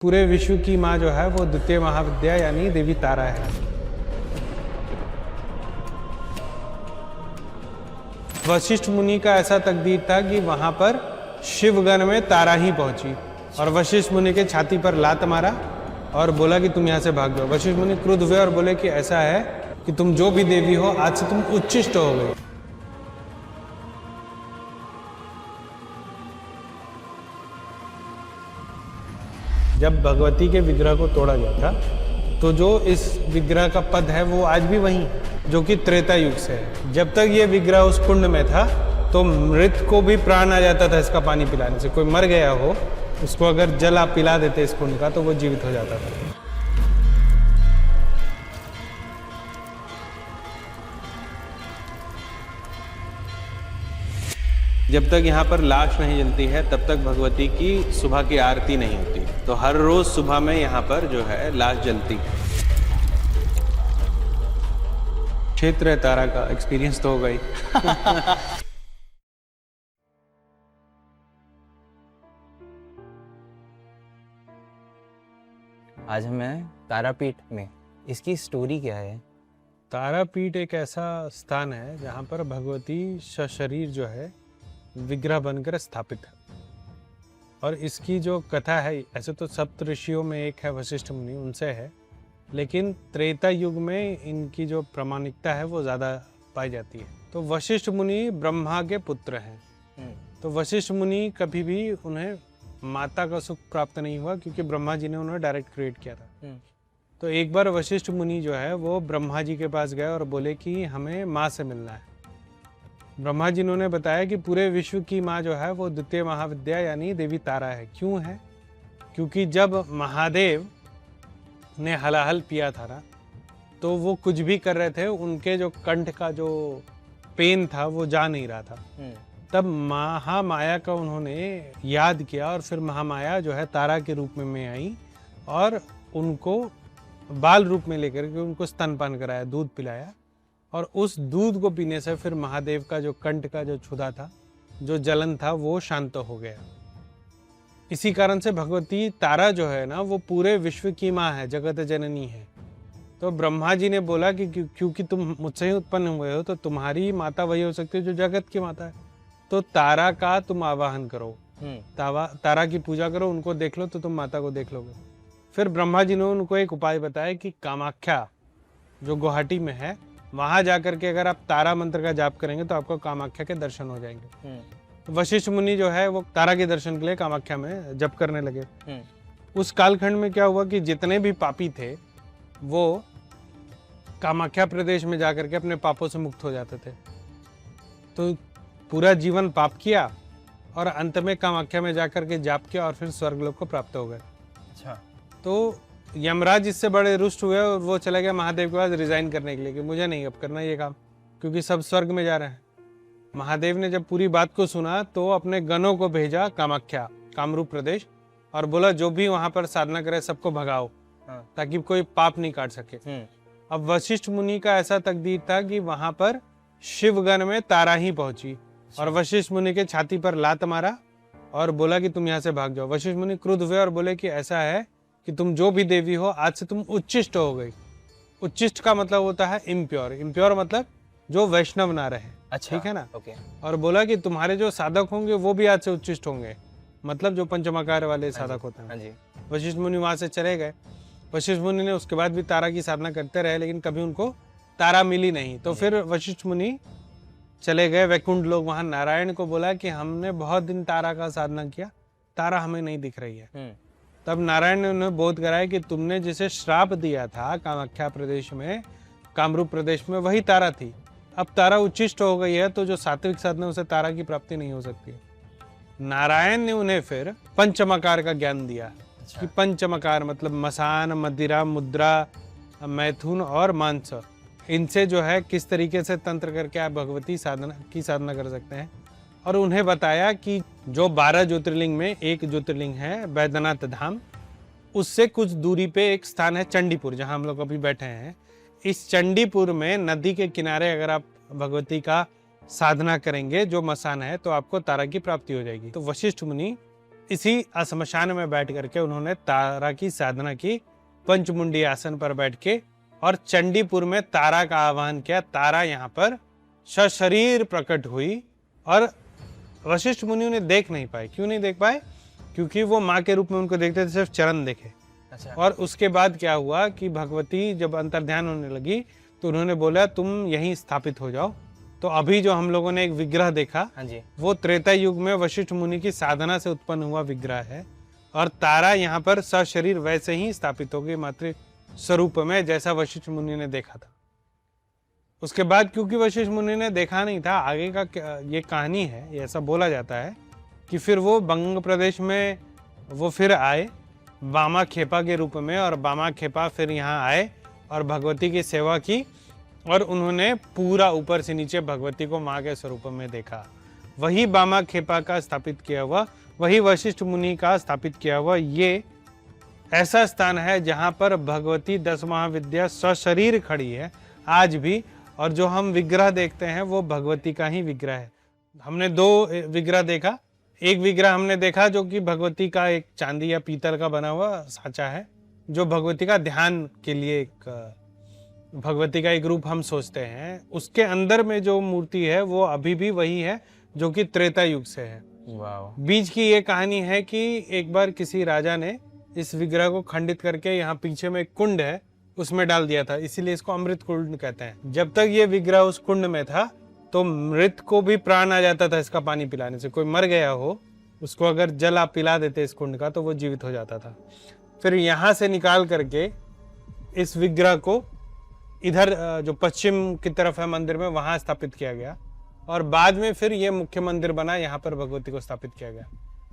पूरे विश्व की माँ जो है वो द्वितीय महाविद्या यानी देवी तारा है। वशिष्ठ मुनि का ऐसा तकदीर था कि वहां पर शिवगण में तारा ही पहुंची और वशिष्ठ मुनि के छाती पर लात मारा और बोला कि तुम यहाँ से भाग जाओ। वशिष्ठ मुनि क्रुद्ध हुए और बोले कि ऐसा है कि तुम जो भी देवी हो आज से तुम उच्चिष्ट हो गए। जब भगवती के विग्रह को तोड़ा गया था तो जो इस विग्रह का पद है वो आज भी वही है, जो कि त्रेता युग से है। जब तक ये विग्रह उस कुंड में था तो मृत को भी प्राण आ जाता था इसका पानी पिलाने से। कोई मर गया हो उसको अगर जल आप पिला देते इस कुंड का तो वो जीवित हो जाता था। जब तक यहाँ पर लाश नहीं जलती है तब तक भगवती की सुबह की आरती नहीं होती। तो हर रोज सुबह में यहाँ पर जो है लाश जलती है। क्षेत्र है तारा का, एक्सपीरियंस तो होगा ही। आज हमें तारापीठ में, इसकी स्टोरी क्या है? तारापीठ एक ऐसा स्थान है जहाँ पर भगवती सशरीर जो है विग्रह बनकर स्थापित है। और इसकी जो कथा है, ऐसे तो सप्त ऋषियों में एक है वशिष्ठ मुनि, उनसे है, लेकिन त्रेता युग में इनकी जो प्रामाणिकता है वो ज़्यादा पाई जाती है। तो वशिष्ठ मुनि ब्रह्मा के पुत्र हैं। तो वशिष्ठ मुनि कभी भी उन्हें माता का सुख प्राप्त नहीं हुआ क्योंकि ब्रह्मा जी ने उन्हें डायरेक्ट क्रिएट किया था। तो एक बार वशिष्ठ मुनि जो है वो ब्रह्मा जी के पास गए और बोले कि हमें माँ से मिलना है। ब्रह्मा जी ने बताया कि पूरे विश्व की माँ जो है वो द्वितीय महाविद्या यानी देवी तारा है। क्यों है? क्योंकि जब महादेव ने हलाहल पिया था ना तो वो कुछ भी कर रहे थे, उनके जो कंठ का जो पेन था वो जा नहीं रहा था। तब महामाया का उन्होंने याद किया और फिर महामाया जो है तारा के रूप में आई और उनको बाल रूप में लेकर के उनको स्तनपान कराया, दूध पिलाया। और उस दूध को पीने से फिर महादेव का जो कंठ का जो क्षुधा था, जो जलन था, वो शांत हो गया। इसी कारण से भगवती तारा जो है ना वो पूरे विश्व की माँ है, जगत जननी है। तो ब्रह्मा जी ने बोला कि क्योंकि तुम मुझसे ही उत्पन्न हुए हो तो तुम्हारी माता वही हो सकती है जो जगत की माता है। तो तारा का तुम आवाहन करो, तारा की पूजा करो, उनको देख लो तो तुम माता को देख लोगे। फिर ब्रह्मा जी ने उनको एक उपाय बताया कि कामाख्या जो गुवाहाटी में है वहां जाकर के अगर आप तारा मंत्र का जाप करेंगे तो आपको कामाख्या के दर्शन हो जाएंगे। वशिष्ठ मुनि जो है वो तारा के दर्शन के लिए कामाख्या में जप करने लगे। उस कालखंड में क्या हुआ कि जितने भी पापी थे वो कामाख्या प्रदेश में जाकर के अपने पापों से मुक्त हो जाते थे। तो पूरा जीवन पाप किया और अंत में कामाख्या में जाकर के जाप किया और फिर स्वर्गलोक को प्राप्त हो गए। अच्छा। तो यमराज इससे बड़े रुष्ट हुए और वो चला गया महादेव के पास रिजाइन करने के लिए कि मुझे नहीं अब करना ये काम, क्योंकि सब स्वर्ग में जा रहे हैं। महादेव ने जब पूरी बात को सुना तो अपने गणों को भेजा कामाख्या, कामरूप प्रदेश, और बोला जो भी वहां पर साधना करे सबको भगाओ ताकि कोई पाप नहीं काट सके। अब वशिष्ठ मुनि का ऐसा तकदीर था कि वहां पर शिवगण में तारा ही पहुंची और वशिष्ठ मुनि के छाती पर लात मारा और बोला कि तुम यहाँ से भाग जाओ। वशिष्ठ मुनि क्रुद्ध हुए और बोले कि ऐसा है कि तुम जो भी देवी हो आज से तुम उच्चिष्ट हो गई। उच्चिष्ट का मतलब होता है इम्प्योर। इम्प्योर मतलब जो वैष्णव ना रहे। अच्छा, ठीक है ना? ओके। और बोला कि तुम्हारे जो साधक होंगे वो भी आज से उच्चिष्ट होंगे, मतलब जो पंचमकार वाले साधक होते हैं। वशिष्ठ मुनि वहां से चले गए। वशिष्ठ मुनि ने उसके बाद भी तारा की साधना करते रहे लेकिन कभी उनको तारा मिली नहीं। तो फिर वशिष्ठ मुनि चले गए वैकुंठ लोग। वहां नारायण को बोला कि हमने बहुत दिन तारा का साधना किया, तारा हमें नहीं दिख रही है। तब नारायण ने उन्हें बोध कराया कि तुमने जिसे श्राप दिया था कामाख्या प्रदेश में, कामरूप प्रदेश में, वही तारा थी। अब तारा उच्चिष्ट हो गई है तो जो सात्विक साधना उसे तारा की प्राप्ति नहीं हो सकती। नारायण ने उन्हें फिर पंचमकार का ज्ञान दिया। कि पंचमकार मतलब मसान, मदिरा, मुद्रा, मैथुन और मांस, इनसे जो है किस तरीके से तंत्र करके आप भगवती साधना कर सकते हैं। और उन्हें बताया कि जो 12 ज्योतिर्लिंग में एक ज्योतिर्लिंग है बैद्यनाथ धाम, उससे कुछ दूरी पे एक स्थान है चंडीपुर, जहां हम लोग अभी बैठे हैं। इस चंडीपुर में नदी के किनारे अगर आप भगवती का साधना करेंगे, जो मसान है, तो आपको तारा की प्राप्ति हो जाएगी। तो वशिष्ठ मुनि इसी श्मशान में बैठ करके उन्होंने तारा की साधना की, पंचमुंडी आसन पर बैठ के, और चंडीपुर में तारा का आह्वान किया। तारा यहाँ पर सशरीर प्रकट हुई और वशिष्ठ मुनि उन्हें देख नहीं पाए। क्यों नहीं देख पाए? क्योंकि वो माँ के रूप में उनको देखते थे, सिर्फ चरण देखे। अच्छा। और उसके बाद क्या हुआ कि भगवती जब अंतर्ध्यान होने लगी तो उन्होंने बोला तुम यहीं स्थापित हो जाओ। तो अभी जो हम लोगों ने एक विग्रह देखा, हाँ जी, वो त्रेता युग में वशिष्ठ मुनि की साधना से उत्पन्न हुआ विग्रह है। और तारा यहाँ पर सशरीर वैसे ही स्थापित हो गई मातृ स्वरूप में, जैसा वशिष्ठ मुनि ने देखा था। उसके बाद क्योंकि वशिष्ठ मुनि ने देखा नहीं था, आगे का ये कहानी है, ये ऐसा बोला जाता है कि फिर वो बंग प्रदेश में वो फिर आए बामा खेपा के रूप में, और बामा खेपा फिर यहाँ आए और भगवती की सेवा की, और उन्होंने पूरा ऊपर से नीचे भगवती को माँ के स्वरूप में देखा। वही बामा खेपा का स्थापित किया हुआ, वही वशिष्ठ मुनि का स्थापित किया हुआ ये ऐसा स्थान है जहाँ पर भगवती 10 महाविद्या सशरीर खड़ी है आज भी। और जो हम विग्रह देखते हैं वो भगवती का ही विग्रह है। हमने 2 विग्रह देखा। एक विग्रह हमने देखा जो कि भगवती का एक चांदी या पीतल का बना हुआ साँचा है, जो भगवती का ध्यान के लिए एक भगवती का एक रूप हम सोचते हैं। उसके अंदर में जो मूर्ति है वो अभी भी वही है जो कि त्रेता युग से है। वाह। बीच की ये कहानी है कि एक बार किसी राजा ने इस विग्रह को खंडित करके यहाँ पीछे में एक कुंड है उसमें डाल दिया था, इसीलिए इसको अमृत कुंड कहते हैं। जब तक ये विग्रह उस कुंड में था तो मृत को भी प्राण आ जाता था इसका पानी पिलाने से। कोई मर गया हो उसको अगर जल आप पिला देते इस कुंड का तो वो जीवित हो जाता था। फिर यहाँ से निकाल करके इस विग्रह को इधर जो पश्चिम की तरफ है मंदिर में वहां स्थापित किया गया, और बाद में फिर ये मुख्य मंदिर बना, यहाँ पर भगवती को स्थापित किया गया।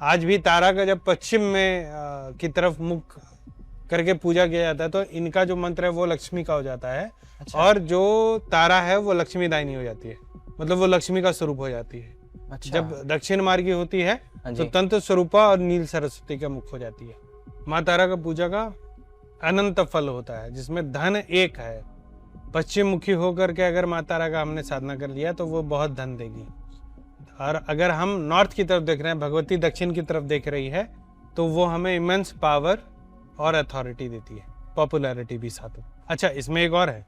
आज भी तारा का जब पश्चिम में की तरफ मुख करके पूजा किया जाता है तो इनका जो मंत्र है वो लक्ष्मी का हो जाता है। अच्छा। और जो तारा है वो लक्ष्मी दायिनी हो जाती है, मतलब वो लक्ष्मी का स्वरूप हो जाती है। अच्छा। जब दक्षिण मार्गी होती है हाँ तो जी। तंत्र स्वरूपा और नील सरस्वती का मुख हो जाती है। माँ तारा का पूजा का अनंत फल होता है जिसमें धन एक है। पश्चिम मुखी होकर के अगर माँ तारा का हमने साधना कर लिया तो वो बहुत धन देगी। और अगर हम नॉर्थ की तरफ देख रहे हैं, भगवती दक्षिण की तरफ देख रही है, तो वो हमें इमेंस पावर और अथॉरिटी देती है, पॉपुलैरिटी भी साथ में। अच्छा, इसमें एक और है,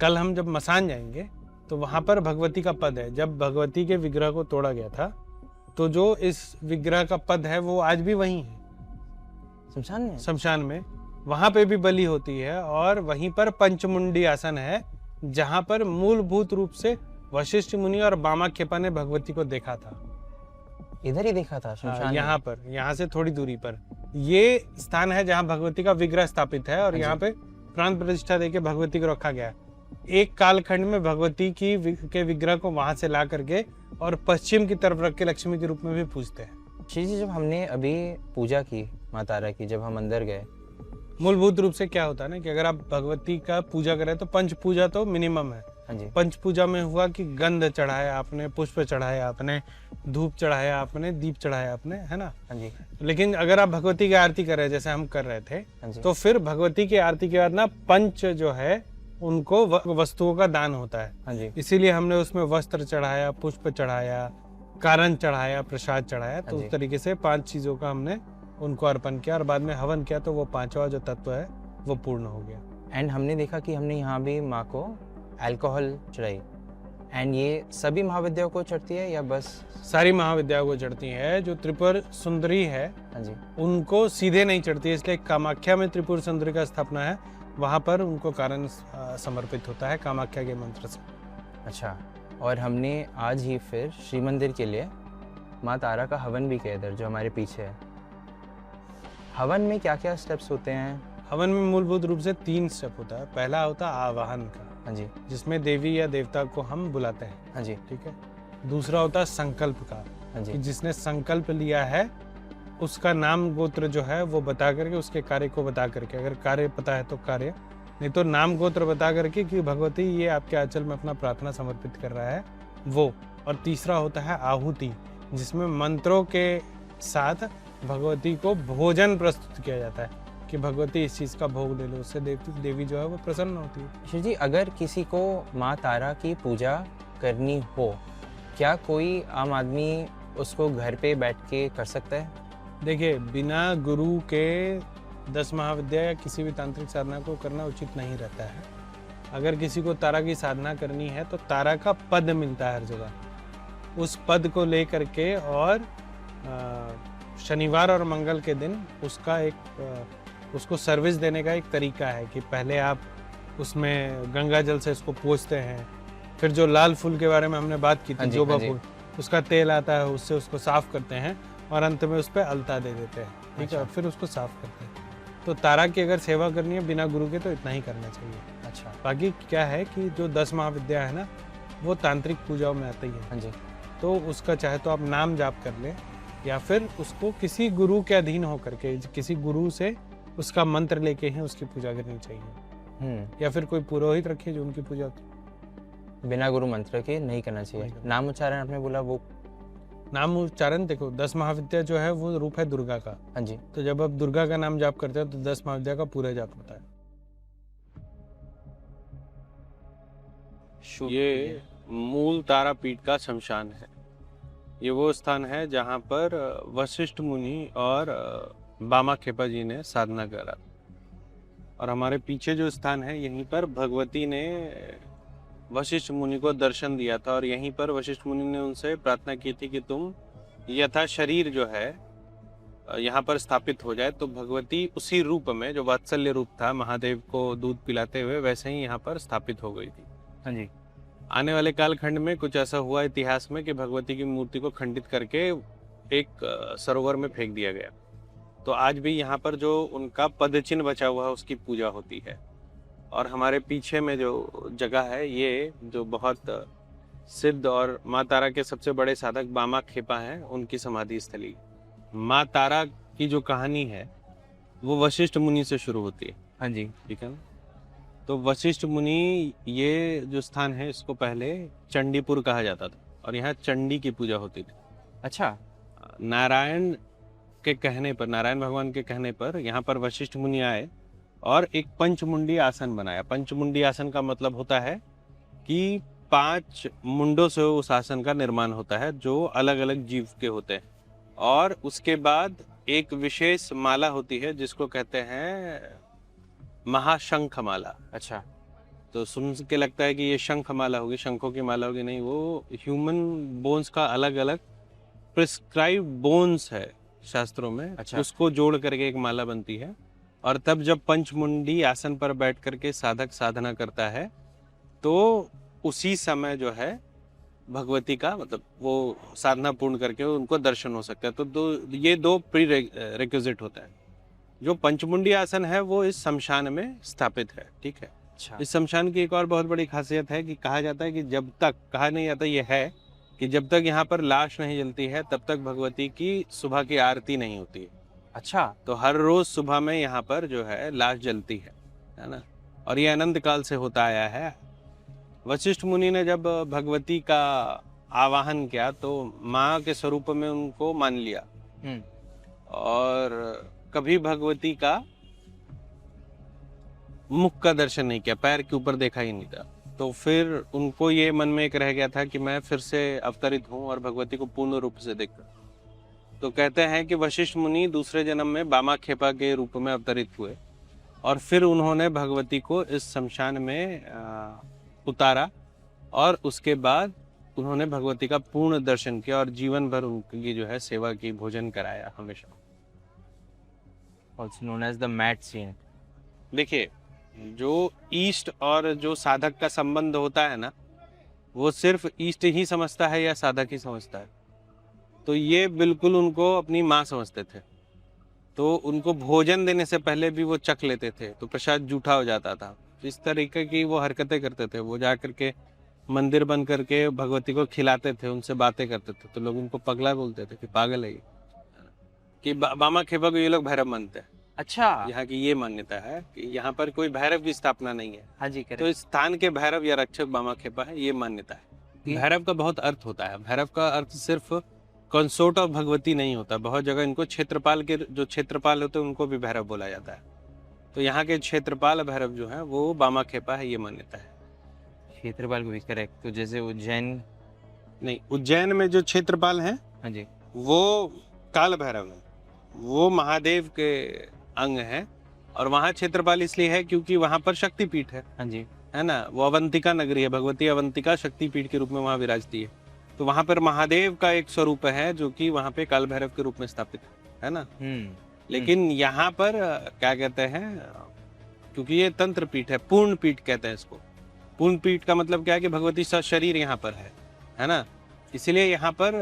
कल हम जब मसान जाएंगे तो वहाँ पर भगवती का पद है। जब भगवती के विग्रह को तोड़ा गया था तो जो इस विग्रह का पद है वो आज भी वहीं है, शमशान में। शमशान में। वहां पे भी बलि होती है और वहीं पर पंचमुंडी आसन है जहां पर मूलभूत रूप से वशिष्ठ मुनि और बामा खेपा ने भगवती को देखा था। इधर ही देखा था शमशान में? यहाँ पर, यहाँ से थोड़ी दूरी पर ये स्थान है जहाँ भगवती का विग्रह स्थापित है, और यहाँ पे प्राण प्रतिष्ठा देके भगवती को रखा गया है। एक कालखंड में भगवती के विग्रह को वहां से ला करके और पश्चिम की तरफ रख के लक्ष्मी के रूप में भी पूजते हैं। श्री जी, जब हमने अभी पूजा की माँ तारा की, जब हम अंदर गए, मूलभूत रूप से क्या होता है ना कि अगर आप भगवती का पूजा करें तो पंच पूजा तो मिनिमम है। हाँ जी, पंच पूजा में हुआ कि गंध चढ़ाया आपने, पुष्प चढ़ाया आपने, धूप चढ़ाया आपने, दीप चढ़ाया आपने, है ना। हाँ जी, लेकिन अगर आप भगवती की आरती कर रहे हैं जैसे हम कर रहे थे, हाँ जी। तो फिर भगवती की आरती के बाद ना पंच जो है उनको वस्तुओं का दान होता है। हाँ जी, इसीलिए हमने उसमें वस्त्र चढ़ाया, पुष्प चढ़ाया, कारण चढ़ाया, प्रसाद चढ़ाया। तो हाँ उस तरीके से 5 चीजों का हमने उनको अर्पण किया और बाद में हवन किया, तो वो 5वां जो तत्व है वो पूर्ण हो गया। एंड हमने देखा कि हमने यहाँ भी माँ को अल्कोहल चढ़ाई। एंड ये सभी महाविद्याओं को चढ़ती है या बस? सारी महाविद्याओं को चढ़ती है। जो त्रिपुर सुंदरी है हाँ जी, उनको सीधे नहीं चढ़ती है, इसलिए कामाख्या में त्रिपुर सुंदरी का स्थापना है, वहां पर उनको कारण समर्पित होता है कामाख्या के मंत्र से। अच्छा। और हमने आज ही फिर श्री मंदिर के लिए माँ तारा का हवन भी किया इधर, जो हमारे पीछे है। हवन में क्या क्या स्टेप्स होते हैं? हवन में मूलभूत रूप से 3 स्टेप होता है। पहला होता है आवाहन का, हाँ जी, जिसमें देवी या देवता को हम बुलाते हैं, हाँ जी, ठीक है। दूसरा होता है संकल्प का, हाँ कि जी, जिसने संकल्प लिया है उसका नाम गोत्र जो है वो बता करके, उसके कार्य को बता करके, अगर कार्य पता है तो कार्य, नहीं तो नाम गोत्र बता करके कि भगवती ये आपके आंचल में अपना प्रार्थना समर्पित कर रहा है वो। और तीसरा होता है आहुति, जिसमें मंत्रों के साथ भगवती को भोजन प्रस्तुत किया जाता है कि भगवती इस चीज का भोग ले लो, उससे देवी जो है वो प्रसन्न होती है। श्री जी, अगर किसी को माँ तारा की पूजा करनी हो, क्या कोई आम आदमी उसको घर पे बैठ के कर सकता है? देखिए, बिना गुरु के 10 महाविद्या या किसी भी तांत्रिक साधना को करना उचित नहीं रहता है। अगर किसी को तारा की साधना करनी है तो तारा का पद मिलता है हर जगह। उस पद को लेकर के और शनिवार और मंगल के दिन उसका उसको सर्विस देने का एक तरीका है कि पहले आप उसमें गंगा जल से इसको पोंछते हैं, फिर जो लाल फूल के बारे में हमने बात की थी, जोबा फूल, उसका तेल आता है, उससे उसको साफ करते हैं और अंत में उस पर अलता दे देते हैं, ठीक है, फिर उसको साफ करते हैं। तो तारा की अगर सेवा करनी है बिना गुरु के तो इतना ही करना चाहिए। अच्छा, बाकी क्या है कि जो 10 महाविद्या है ना, वो तांत्रिक पूजाओं में आती है। हाँ जी। तो उसका चाहे तो आप नाम जाप कर लें या फिर उसको किसी गुरु के अधीन होकर के किसी गुरु से उसका मंत्र लेके ही उसकी पूजा करनी चाहिए, या फिर कोई पुरोहित रखिए जो उनकी पूजा होती। बिना गुरु मंत्र के नहीं करना चाहिए। नाम उच्चारण आपने बोला, वो नाम उच्चारण देखो, 10 महाविद्या जो है वो रूप है दुर्गा का। हाँ जी। तो जब आप दुर्गा का नाम जाप करते हो तो 10 महाविद्या का पूरा जाप होता है। ये मूल तारापीठ का शमशान है। ये वो स्थान है जहाँ पर वशिष्ठ मुनि और बामा खेपा जी ने साधना करा। और हमारे पीछे जो स्थान है, यहीं पर भगवती ने वशिष्ठ मुनि को दर्शन दिया था और यहीं पर वशिष्ठ मुनि ने उनसे प्रार्थना की थी कि तुम यथा शरीर जो है यहाँ पर स्थापित हो जाए। तो भगवती उसी रूप में, जो वात्सल्य रूप था महादेव को दूध पिलाते हुए, वैसे ही यहाँ पर स्थापित हो गई थी। हाँ जी। आने वाले कालखंड में कुछ ऐसा हुआ इतिहास में कि भगवती की मूर्ति को खंडित करके एक सरोवर में फेंक दिया गया। तो आज भी यहाँ पर जो उनका पदचिन्ह बचा हुआ है उसकी पूजा होती है। और हमारे पीछे में जो जगह है, ये जो बहुत सिद्ध और माँ तारा के सबसे बड़े साधक बामा खेपा हैं, उनकी समाधि स्थली। माँ तारा की जो कहानी है वो वशिष्ठ मुनि से शुरू होती है। हाँ जी। ठीक है ना? तो वशिष्ठ मुनि, ये जो स्थान है इसको पहले चंडीपुर कहा जाता था और यहाँ चंडी की पूजा होती थी। अच्छा। नारायण के कहने पर, नारायण भगवान के कहने पर यहाँ पर वशिष्ठ मुनि आए और एक पंचमुंडी आसन बनाया। पंचमुंडी आसन का मतलब होता है कि 5 मुंडों से उस आसन का निर्माण होता है जो अलग अलग जीव के होते हैं। और उसके बाद एक विशेष माला होती है जिसको कहते हैं महाशंख माला। अच्छा। तो सुन के लगता है कि ये शंख माला होगी, शंखों की माला होगी। नहीं, वो ह्यूमन बोन्स का अलग अलग प्रिस्क्राइब बोन्स है शास्त्रों में। अच्छा। उसको जोड़ करके एक माला बनती है। और तब जब पंचमुंडी आसन पर बैठ करके साधक साधना करता है तो उसी समय जो है भगवती का, मतलब वो साधना पूर्ण करके उनको दर्शन हो सकता है। तो ये दो प्री रिक्विजिट होता है। जो पंचमुंडी आसन है वो इस शमशान में स्थापित है। ठीक है। अच्छा। इस शमशान की एक और बहुत बड़ी खासियत है कि कहा जाता है कि जब तक, कहा नहीं जाता, ये है कि जब तक यहाँ पर लाश नहीं जलती है तब तक भगवती की सुबह की आरती नहीं होती है। अच्छा। तो हर रोज सुबह में यहाँ पर जो है लाश जलती है ना। और ये अनंत काल से होता आया है। वशिष्ठ मुनि ने जब भगवती का आवाहन किया तो माँ के स्वरूप में उनको मान लिया और कभी भगवती का मुख का दर्शन नहीं किया, पैर के ऊपर देखा ही नहीं था। तो फिर उनको ये मन में एक रह गया था कि मैं फिर से अवतरित हूँ और भगवती को पूर्ण रूप से देखूं। तो कहते हैं कि वशिष्ठ मुनि दूसरे जन्म में बामा खेपा के रूप में अवतरित हुए और फिर उन्होंने भगवती को इस शमशान में उतारा और उसके बाद उन्होंने भगवती का पूर्ण दर्शन किया और जीवन भर उनकी जो है सेवा की, भोजन कराया हमेशा। Also known as the mat scene. देखिए, जो ईष्ट और जो साधक का संबंध होता है ना, वो सिर्फ ईष्ट ही समझता है या साधक ही समझता है। तो ये बिल्कुल उनको अपनी माँ समझते थे। तो उनको भोजन देने से पहले भी वो चख लेते थे तो प्रसाद जूठा हो जाता था। इस तरीके की वो हरकतें करते थे। वो जा करके मंदिर बन करके भगवती को खिलाते थे, उनसे बातें करते थे। तो लोग उनको पगला बोलते थे कि पागल है ये, कि बामा खेपा को ये लोग भैरव मानते हैं। अच्छा। यहाँ की ये मान्यता है कि यहाँ पर कोई भैरव की स्थापना नहीं है। हाँ जी, तो इस स्थान के भैरव या रक्षक बामा खेपा है, ये मान्यता है। भैरव का बहुत अर्थ होता है। भैरव का अर्थ सिर्फ कंसोर्ट ऑफ भगवती नहीं होता। बहुत जगह इनको क्षेत्रपाल के, जो क्षेत्रपाल होते हैं उनको भी भैरव बोला जाता है। तो यहाँ के क्षेत्रपाल भैरव जो है वो बामा खेपा है, ये मान्यता है। क्षेत्रपाल को भी करेक्ट। तो जैसे उज्जैन, नहीं, उज्जैन में जो क्षेत्रपाल है हाँ जी, वो काल भैरव है। वो महादेव के अंग हैं, और वहाँ क्षेत्रपाल इसलिए है क्योंकि वहाँ पर शक्तिपीठ है हाँ जी। ना। वो अवंतिका नगरी है, भगवती अवंतिका शक्तिपीठ के रूप में वहाँ विराजती है। तो वहाँ पर महादेव का एक स्वरूप है जो कि वहाँ पे काल भैरव के रूप में स्थापित है ना। लेकिन यहाँ पर क्या कहते हैं, क्योंकि ये तंत्र पीठ है, पूर्ण पीठ कहते हैं इसको। पूर्ण पीठ का मतलब क्या है कि भगवती सशरीर यहाँ पर है ना। इसीलिए यहाँ पर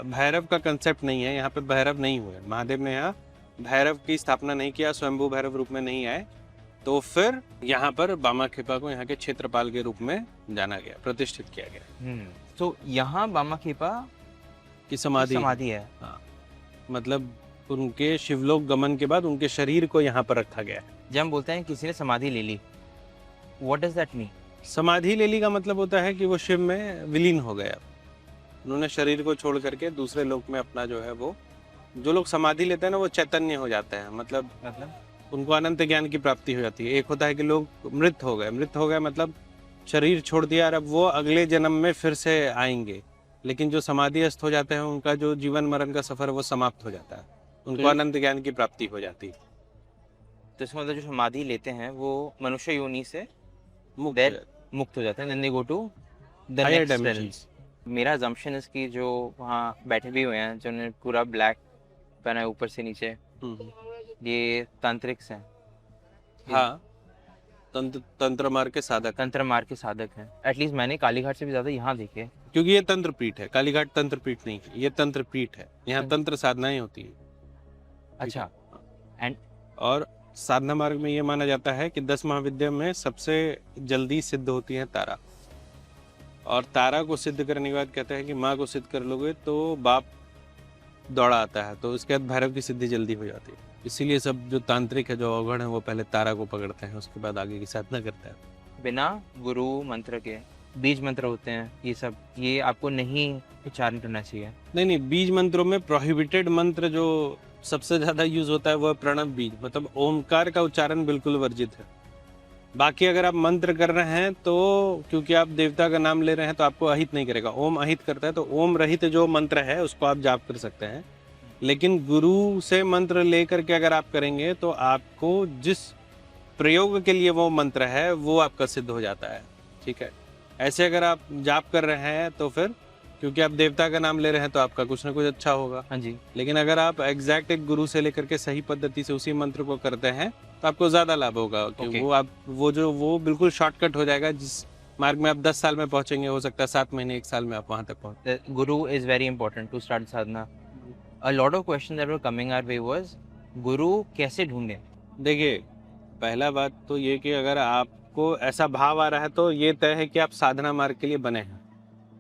भैरव का कंसेप्ट नहीं है, यहाँ पे भैरव नहीं हुए। महादेव ने यहाँ भैरव की स्थापना नहीं किया, स्वयंभू भैरव रूप में नहीं आए। तो फिर यहाँ पर बामाखेपा को यहाँ के क्षेत्रपाल के रूप में जाना गया, प्रतिष्ठित किया गया। तो यहाँ बामाखेपा की समाधि है। हाँ, मतलब उनके शिवलोक गमन के बाद उनके शरीर को यहाँ पर रखा गया है। जब हम बोलते हैं किसी ने समाधि ले ली, व्हाट डज दैट मीन? समाधि ले ली का मतलब होता है कि वो शिव में विलीन हो गया। उन्होंने शरीर को छोड़ करके दूसरे लोक में अपना जो है वो, जो लोग समाधि लेते हैं ना वो चैतन्य हो जाते हैं, मतलब उनको अनंत ज्ञान की प्राप्ति हो जाती है। एक होता है कि लोग मृत हो गए मतलब शरीर छोड़ दिया और अब वो अगले जन्म में फिर से आएंगे। लेकिन जो समाधिस्थ हो जाते हैं उनका जो जीवन मरण का सफर है वो समाप्त हो जाता है, उनको अनंत ज्ञान की प्राप्ति हो जाती है। तो इसका मतलब जो समाधि लेते हैं वो मनुष्य योनि से मुक्त हो जाते हैं, then they go to the higher next dimensions। realm। मेरा assumption is कि जो वहाँ बैठे भी हुए हैं, जिन्होंने पूरा ब्लैक पहना है ऊपर से नीचे, ये तांत्रिक्स हैं। हाँ, तंत्र मार्ग के साधक हैं। एटलीस्ट मैंने कालीघाट से भी ज्यादा यहाँ देखे, क्योंकि ये तंत्र पीठ है। कालीघाट तंत्र पीठ नहीं है, ये तंत्र पीठ है। यहाँ तंत्र साधनाएं होती है। अच्छा। एंड और साधना मार्ग में ये माना जाता है कि 10 महाविद्या में सबसे जल्दी सिद्ध होती है तारा। और तारा को सिद्ध करने के बाद कहते हैं कि माँ को सिद्ध कर लोगे तो बाप दौड़ा आता है, तो उसके बाद भैरव की सिद्धि जल्दी हो जाती है। इसीलिए सब जो तांत्रिक है, जो अवगढ़ है, वो पहले तारा को पकड़ते हैं, उसके बाद आगे की साधना करते हैं। बिना गुरु मंत्र के बीज मंत्र होते हैं, ये सब ये आपको नहीं उच्चारण करना चाहिए। नहीं, बीज मंत्रों में प्रोहिबिटेड मंत्र जो सबसे ज्यादा यूज होता है वो है प्रणव बीज, मतलब ओमकार का उच्चारण बिल्कुल वर्जित है। बाकी अगर आप मंत्र कर रहे हैं तो क्योंकि आप देवता का नाम ले रहे हैं तो आपको अहित नहीं करेगा। ओम अहित करता है, तो ओम रहित जो मंत्र है उसको आप जाप कर सकते हैं। लेकिन गुरु से मंत्र लेकर के अगर आप करेंगे तो आपको जिस प्रयोग के लिए वो मंत्र है वो आपका सिद्ध हो जाता है। ठीक है, ऐसे अगर आप जाप कर रहे हैं तो फिर क्योंकि आप देवता का नाम ले रहे हैं तो आपका कुछ ना कुछ अच्छा होगा। हाँ जी। लेकिन अगर आप एग्जैक्ट एक गुरु से लेकर के सही पद्धति से उसी मंत्र को करते हैं तो आपको ज्यादा लाभ होगा, क्योंकि वो बिल्कुल शॉर्टकट हो जाएगा। जिस मार्ग में आप 10 साल में पहुंचेंगे, हो सकता है 7 महीने 1 साल में आप वहां तक पहुंचे। Guru is very important to start sadhana. A lot of questions that were coming our way was गुरु कैसे ढूंढे? देखिए, पहला बात तो ये कि अगर आपको ऐसा भाव आ रहा है तो ये तय है कि आप साधना मार्ग के लिए बने हैं।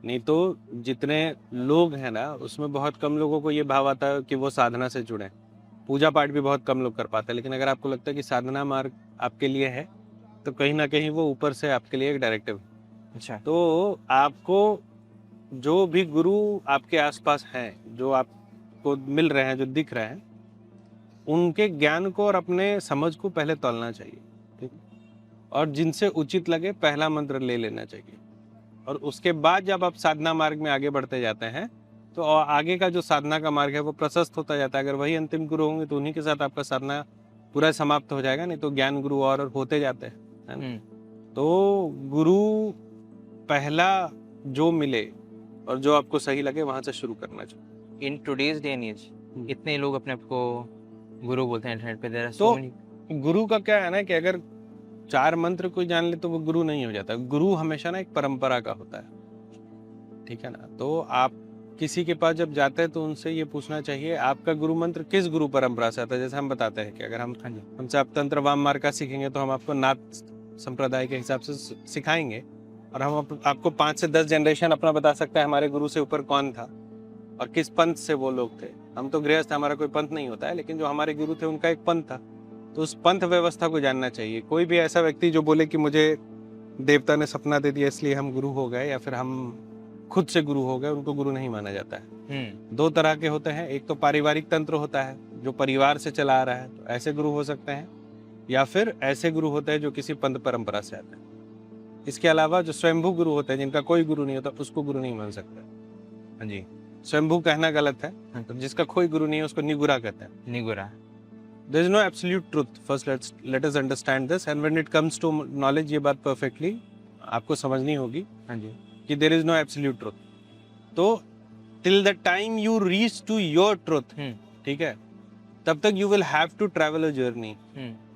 नहीं तो जितने लोग हैं ना उसमें बहुत कम लोगों को ये भाव आता है कि वो साधना से जुड़े। पूजा पाठ भी बहुत कम लोग कर पाते हैं। लेकिन अगर आपको लगता है कि साधना मार्ग आपके लिए है तो कहीं ना कहीं वो ऊपर से आपके लिए एक डायरेक्टिव है। अच्छा। तो आपको जो भी गुरु आपके आसपास हैं, जो आपको मिल रहे हैं, जो दिख रहे हैं, उनके ज्ञान को और अपने समझ को पहले तौलना चाहिए। ठीक, और जिनसे उचित लगे पहला मंत्र ले लेना चाहिए। और उसके बाद जब आप साधना मार्ग में आगे बढ़ते जाते हैं तो आगे का जो साधना का मार्ग है वो प्रशस्त होता जाता है। अगर वही अंतिम गुरु होंगे तो उन्हीं के साथ आपका साधना पूरा समाप्त हो जाएगा, नहीं तो ज्ञान गुरु और होते जाते हैं। तो गुरु पहला जो मिले और जो आपको सही लगे वहां से शुरू करना चाहिए। In today's day and age इतने लोग अपने आप को गुरु बोलते हैं इंटरनेट पे। देयर आर तो सो मेनी। गुरु का क्या है ना कि अगर 4 मंत्र कोई जान ले तो वो गुरु नहीं हो जाता। गुरु हमेशा ना एक परंपरा का होता है। ठीक है ना। तो आप किसी के पास जब जाते हैं तो उनसे ये पूछना चाहिए आपका गुरु मंत्र किस गुरु परंपरा से आता है। जैसे हम बताते हैं कि अगर हमसे आप तंत्र वाम मार्ग का सीखेंगे तो हम आपको नाथ संप्रदाय के हिसाब से सिखाएंगे और हम आपको 5 से 10 जनरेशन अपना बता सकते हैं हमारे गुरु से ऊपर कौन था और किस पंथ से वो लोग थे। हम तो गृहस्थ, हमारा कोई पंथ नहीं होता है, लेकिन जो हमारे गुरु थे उनका एक पंथ था। तो उस पंथ व्यवस्था को जानना चाहिए। कोई भी ऐसा व्यक्ति जो बोले कि मुझे देवता ने सपना दे दिया इसलिए हम गुरु हो गए या फिर हम खुद से गुरु हो गए, उनको गुरु नहीं माना जाता है। 2 तरह के होते हैं। एक तो पारिवारिक तंत्र होता है जो परिवार से चला आ रहा है, तो ऐसे गुरु हो सकते हैं, या फिर ऐसे गुरु होते हैं जो किसी पंथ परंपरा से आते हैं। इसके अलावा जो स्वयंभू गुरु होते हैं जिनका कोई गुरु नहीं होता उसको गुरु नहीं मान सकता। हाँ जी। स्वयंभू कहना गलत है, हाँ। तो जिसका कोई गुरु नहीं है उसको निगुरा कहते हैं। निगुरा। There is no absolute truth, first let us understand this, and when it comes to knowledge, ये बात परफेक्टली आपको समझनी होगी हाँ जी। कि there is no absolute truth. तो till the time you reach to your truth, ठीक है, तब तक you will have to travel a journey.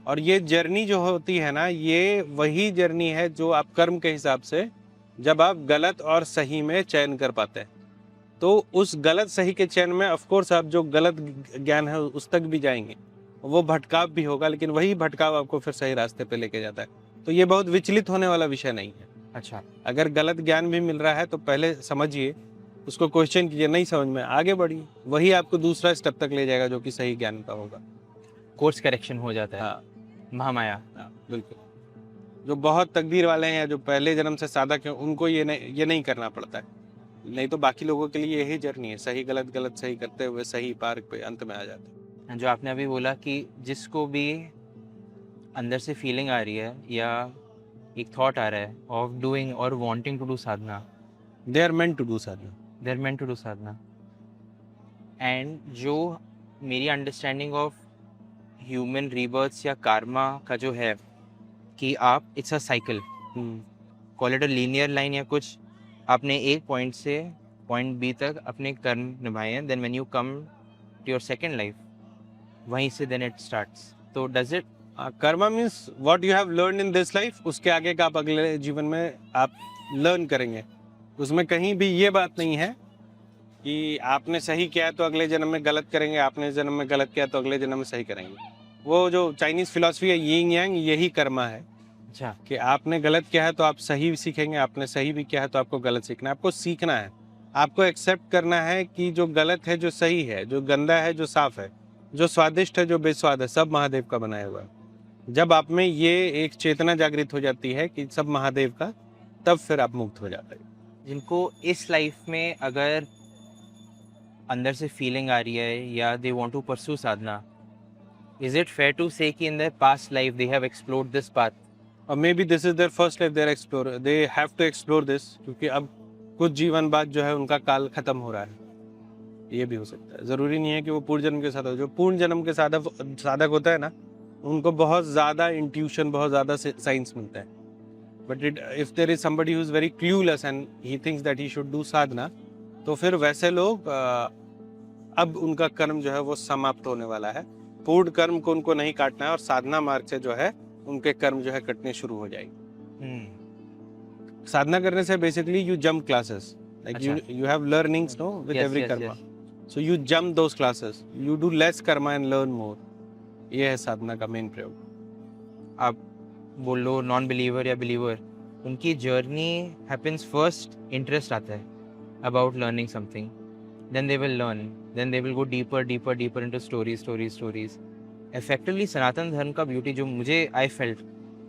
और ये जर्नी जो होती है ना, ये वही जर्नी है जो आप कर्म के हिसाब से, जब आप गलत और सही में चयन कर पाते हैं, तो उस गलत सही के चयन में ऑफ कोर्स आप जो गलत ज्ञान है उस तक भी जाएंगे, वो भटकाव भी होगा, लेकिन वही भटकाव आपको फिर सही रास्ते पे लेके जाता है। तो ये बहुत विचलित होने वाला विषय नहीं है। अच्छा। अगर गलत ज्ञान भी मिल रहा है तो पहले समझिए, उसको क्वेश्चन कीजिए, नहीं समझ में आगे बढ़िए, वही आपको दूसरा स्टेप तक ले जाएगा जो कि सही ज्ञान का होगा। कोर्स करेक्शन हो जाता है। हाँ, महामाया। हाँ, बिल्कुल। जो बहुत तकदीर वाले हैं, जो पहले जन्म से साधक हैं, उनको ये नहीं करना पड़ता है। नहीं तो बाकी लोगों के लिए यही जर्नी है, सही गलत गलत सही करते हुए सही पार पे अंत में आ जाते हैं। जो आपने अभी बोला कि जिसको भी अंदर से फीलिंग आ रही है या एक थॉट आ रहा है ऑफ डूइंग और wanting to do sadhana, they are meant to do sadhana. They are meant to do sadhana. And जो मेरी अंडरस्टैंडिंग ऑफ ह्यूमन रीबर्थ्स या कार्मा का जो है कि आप it's a cycle, call it a linear line या कुछ, आपने एक पॉइंट से पॉइंट बी तक अपने कर्म निभाए हैं, then when you come to your second life, वहीं से देन इट स्टार्ट्स। तो does it karma means what you have learn in this life, उसके आगे का आप अगले जीवन में आप लर्न करेंगे। उसमें कहीं भी ये बात नहीं है कि आपने सही किया तो अगले जन्म में गलत करेंगे, आपने जन्म में गलत किया तो अगले जन्म में सही करेंगे। वो जो चाइनीज फिलॉसफी है यिंग यांग, यही कर्मा है। अच्छा कि आपने गलत किया है तो आप सही भी सीखेंगे, आपने सही भी किया है तो आपको गलत सीखना है। आपको सीखना है, आपको एक्सेप्ट करना है कि जो गलत है जो सही है, जो गंदा है जो साफ है, जो स्वादिष्ट है जो बेस्वाद है, सब महादेव का बनाया हुआ है। जब आप में ये एक चेतना जागृत हो जाती है कि सब महादेव का, तब फिर आप मुक्त हो जाते हैं। जिनको इस लाइफ में अगर अंदर से फीलिंग आ रही है या they want to pursue sadhana, is it fair to say कि in their past life they have explored this path, और maybe this is their first life, their explore, they have to explore this, क्योंकि अब कुछ जीवन बाद जो है उनका काल खत्म हो रहा है। ये भी हो सकता है, जरूरी नहीं है कि वो पूर्ण जन्म के साथ हो। जो पूर्ण जन्म के साधक होता है ना, उनको बहुत ज्यादा इंट्यूशन, बहुत ज्यादा साइंस मिलता है। But if there is somebody who is very clueless and he thinks that he should do sadhana, तो फिर वैसे लोग अब उनका कर्म जो है वो समाप्त होने वाला है। पूर्ण कर्म को उनको नहीं काटना है, और साधना मार्ग से जो है उनके कर्म जो है कटने शुरू हो जाएंगे। साधना करने से basically you jump classes, like you have learnings no with every karma, so you jump those classes, you do less karma and learn more. ये है साधना का मेन प्रयोग। आप बोल लो नॉन बिलीवर या बिलीवर, उनकी जर्नी हैपेंस फर्स्ट, इंटरेस्ट आता है about learning something, then they will learn, then they will go deeper deeper deeper into stories. Effectively Sanatan Dharma का ब्यूटी जो मुझे I felt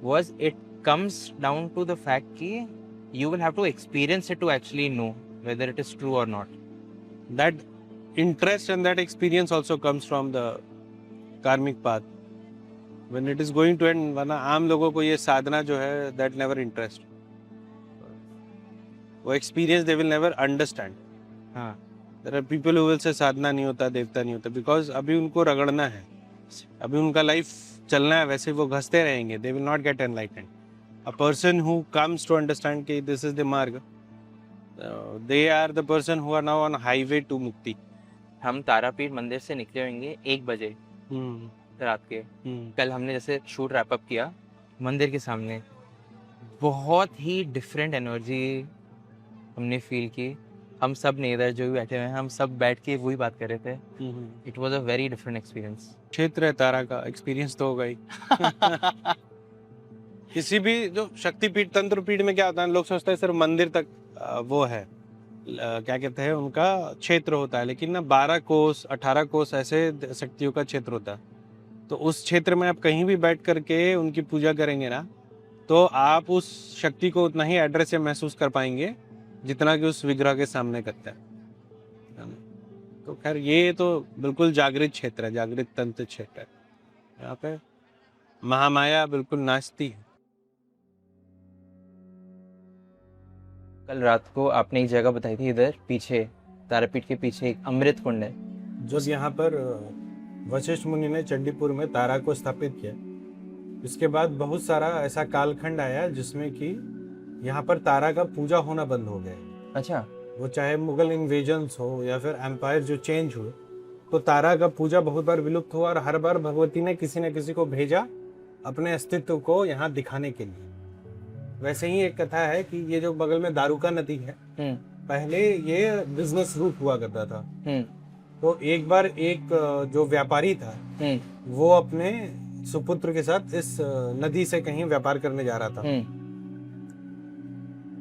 was it comes down to the fact कि you will have to experience it to actually know whether it is true or not. That interest and that experience also comes from the karmic path. When it is going to end, वरना आम लोगों को ये साधना जो है that never interest, वो experience they will never understand. हाँ, There are people who will say साधना नहीं होता, देवता नहीं होता, because अभी उनको रगड़ना है, अभी उनका लाइफ चलना है, वैसे वो घसते रहेंगे, they will not get enlightened. A person who comes to understand कि this is the marg, they are the person who are now on highway to mukti. हम तारापीठ मंदिर से निकले होंगे 1 बजे रात के। कल हमने जैसे शूट रैप अप किया मंदिर के सामने, बहुत ही डिफरेंट एनर्जी हमने फील की। हम सब ने इधर जो भी बैठे हुए हैं, हम सब बैठ के वही बात कर रहे थे। It was a very different experience. क्षेत्र है तारा का, एक्सपीरियंस तो होगा ही। किसी भी जो शक्तिपीठ तंत्र पीठ में क्या होता है, लोग सोचते हैं सिर्फ मंदिर तक वो है, क्या कहते हैं, उनका क्षेत्र होता है, लेकिन ना 12 कोस 18 कोस ऐसे शक्तियों का क्षेत्र होता है। तो उस क्षेत्र में आप कहीं भी बैठ करके उनकी पूजा करेंगे ना, तो आप उस शक्ति को उतना ही एड्रेस से महसूस कर पाएंगे जितना कि उस विग्रह के सामने करता है। तो खैर ये तो बिल्कुल जागृत क्षेत्र है, जागृत तंत्र क्षेत्र है। यहाँ पे महामाया बिल्कुल नाचती है। कल रात को आपने एक जगह बताई थी इधर पीछे, तारापीठ के पीछे एक अमृत कुंड है। जब यहाँ पर वशिष्ठ मुनि ने चंडीपुर में तारा को स्थापित किया, इसके बाद बहुत सारा ऐसा कालखंड आया जिसमें कि यहाँ पर तारा का पूजा होना बंद हो गया। अच्छा। वो चाहे मुगल इन्वेजन्स हो या फिर एम्पायर जो चेंज हुए, तो तारा का पूजा बहुत बार विलुप्त हुआ और हर बार भगवती ने किसी न किसी को भेजा अपने अस्तित्व को यहाँ दिखाने के लिए। वैसे ही एक कथा है कि ये जो बगल में दारुका नदी है, पहले ये बिजनेस रूट हुआ करता था। तो एक बार एक जो व्यापारी था वो अपने सुपुत्र के साथ इस नदी से कहीं व्यापार करने जा रहा था।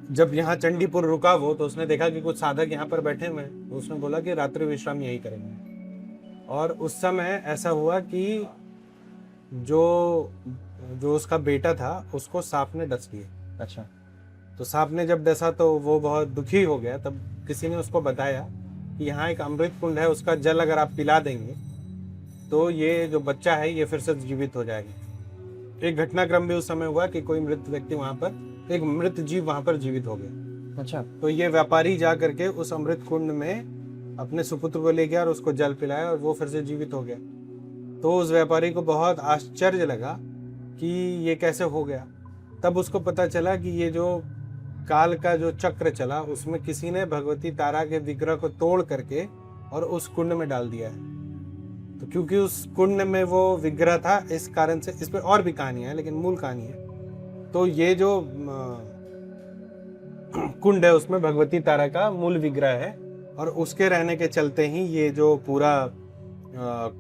जब यहाँ चंडीपुर रुका वो, तो उसने देखा कि कुछ साधक यहाँ पर बैठे हुए हैं, तो उसने बोला कि रात्रि विश्राम यही करेंगे। और उस समय ऐसा हुआ कि जो उसका बेटा था उसको सांप ने डस लिया। अच्छा। तो सांप ने जब डसा तो वो बहुत दुखी हो गया। तब किसी ने उसको बताया कि यहाँ एक अमृत कुंड है, उसका जल अगर आप पिला देंगे तो ये जो बच्चा है ये फिर से जीवित हो जाएगा। एक घटनाक्रम भी उस समय हुआ कि कोई मृत व्यक्ति वहां पर, एक मृत जीव वहां पर जीवित हो गया। अच्छा। तो ये व्यापारी जा करके उस अमृत कुंड में अपने सुपुत्र को ले गया और उसको जल पिलाया और वो फिर से जीवित हो गया। तो उस व्यापारी को बहुत आश्चर्य लगा कि ये कैसे हो गया। तब उसको पता चला कि ये जो काल का जो चक्र चला उसमें किसी ने भगवती तारा के विग्रह को तोड़ करके और उस कुंड में डाल दिया है। तो क्योंकि उस कुंड में वो विग्रह था, इस कारण से, इस पे और भी कहानियां है लेकिन मूल कहानी है, तो ये जो कुंड है उसमें भगवती तारा का मूल विग्रह है और उसके रहने के चलते ही ये जो पूरा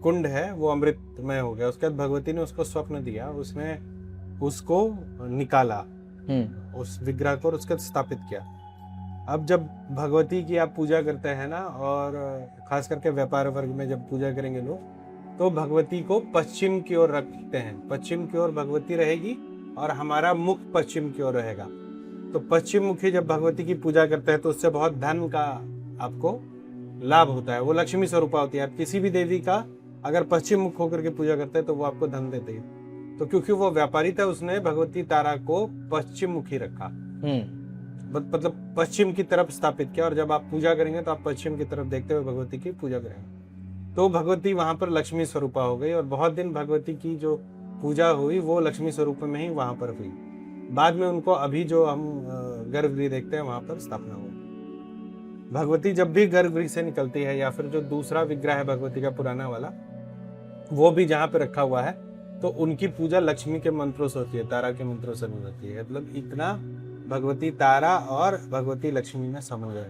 कुंड है वो अमृतमय हो गया। उसके बाद भगवती ने उसको स्वप्न दिया, उसने उसको निकाला उस विग्रह को और उसके स्थापित किया। अब जब भगवती की आप पूजा करते हैं ना, और खास करके व्यापार वर्ग में जब पूजा करेंगे लोग, तो भगवती को पश्चिम की ओर रखते हैं। पश्चिम की ओर भगवती रहेगी और हमारा मुख पश्चिम की ओर रहेगा। तो पश्चिम मुखी जब भगवती की पूजा करते हैं तो उससे बहुत धन का आपको लाभ होता है। वो लक्ष्मी स्वरूपा होती है। आप किसी भी देवी का अगर पश्चिम मुख होकर के पूजा करते हैं तो वो आपको धन देती है। तो क्योंकि वो व्यापारी था, उसने भगवती तारा को पश्चिम मुखी रखा, मतलब पश्चिम की तरफ स्थापित किया। और जब आप पूजा करेंगे तो आप पश्चिम की तरफ देखते हुए भगवती की पूजा करेंगे। तो भगवती वहां पर लक्ष्मी स्वरूपा हो गई और बहुत दिन भगवती की जो पूजा हुई वो लक्ष्मी स्वरूप में ही वहां पर हुई। बाद में उनको अभी जो हम गर्भगृह देखते हैं वहां पर स्थापना हुई। भगवती जब भी गर्भगृह से निकलती है या फिर जो दूसरा विग्रह है भगवती का पुराना वाला, वो भी जहाँ पे रखा हुआ है, तो उनकी पूजा लक्ष्मी के मंत्रों से होती है, तारा के मंत्रों से नहीं होती है। मतलब इतना भगवती तारा और भगवती लक्ष्मी में समझ है।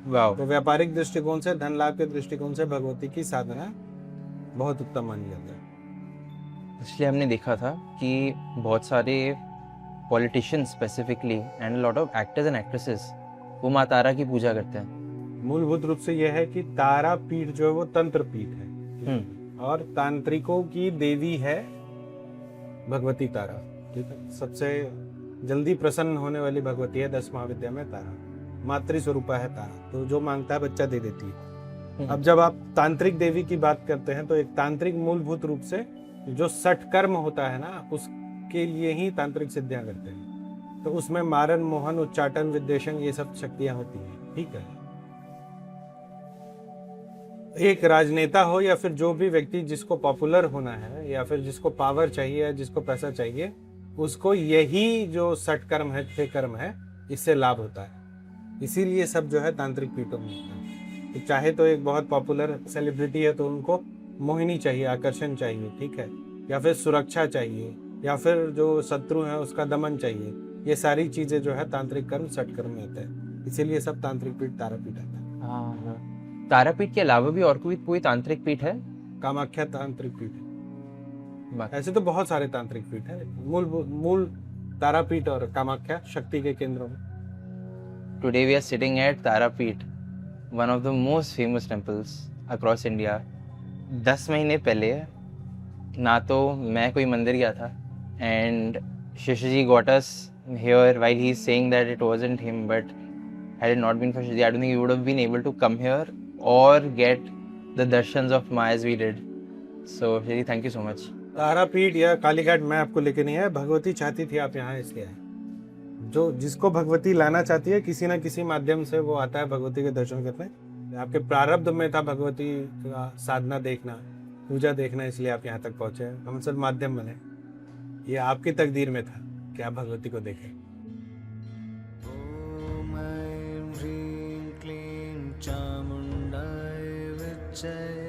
वाह। तो व्यापारिक दृष्टिकोण से, धन लाभ के दृष्टिकोण से भगवती की साधना बहुत उत्तम मानी जाती है। इसलिए हमने देखा था कि बहुत सारे politicians specifically and lot of actors and actresses वो माँ तारा की पूजा करते हैं। मूलभूत रूप से यह है कि तारा पीठ जो है वो तंत्र पीठ है और तांत्रिकों की देवी है भगवती तारा। ठीक है, सबसे जल्दी प्रसन्न होने वाली भगवती है 10 महाविद्या में तारा। मातृ स्वरूपा है तारा, तो जो मांगता है बच्चा दे देती है। अब जब आप तांत्रिक देवी की बात करते हैं तो एक तांत्रिक मूलभूत रूप से जो सटकर्म होता है ना, उसके लिए ही तांत्रिक सिद्धियां करते हैं। तो उसमें मारन, मोहन, उच्चाटन, विद्वेषण, ये सब शक्तियां होती हैं। ठीक है, एक राजनेता हो या फिर जो भी व्यक्ति जिसको पॉपुलर होना है या फिर जिसको पावर चाहिए या जिसको पैसा चाहिए, उसको यही जो सटकर्म है, थे कर्म है, इससे लाभ होता है। इसीलिए सब जो है तांत्रिक पीठों में होता है। तो चाहे तो एक बहुत पॉपुलर सेलिब्रिटी है तो उनको मोहिनी चाहिए, आकर्षण चाहिए, ठीक है, या फिर सुरक्षा चाहिए, या फिर जो शत्रु है उसका दमन चाहिए। ये सारी चीजें जो है तांत्रिक कर्म सटकर्म में होते हैं। इसीलिए सब तांत्रिक पीठ तारापीठ आता है। हाँ, तारापीठ के अलावा भी और कोई तांत्रिक पीठ है? कामाख्या तांत्रिक पीठ है। बाकी ऐसे तो बहुत सारे तांत्रिक पीठ है। मूल तारापीठ और कामाख्या शक्ति के केंद्रों में। Today we are sitting at Tarapith, one of the most famous temples across India. 10 महीने पहले ना तो मैं कोई मंदिर गया था and Shishji got us here while he's saying that it wasn't him, but had it not been for Shishji, I don't think we would have been able to come here or get the darshans of Ma as we did. So Shishji, thank you so much. Tarapith या कालीघाट मैं आपको लेके नहीं आया, भगवती चाहती थी आप यहाँ इसलिए आए। जो जिसको भगवती लाना चाहती है किसी ना किसी माध्यम से वो आता है भगवती के दर्शन करने। आपके प्रारब्ध में था भगवती का साधना देखना, पूजा देखना, इसलिए आप यहाँ तक पहुँचे। हम सिर्फ माध्यम बने। ये आपकी तकदीर में था कि आप भगवती को देखें। ॐ ऐं ह्रीं क्लीं चामुण्डाय विच्चे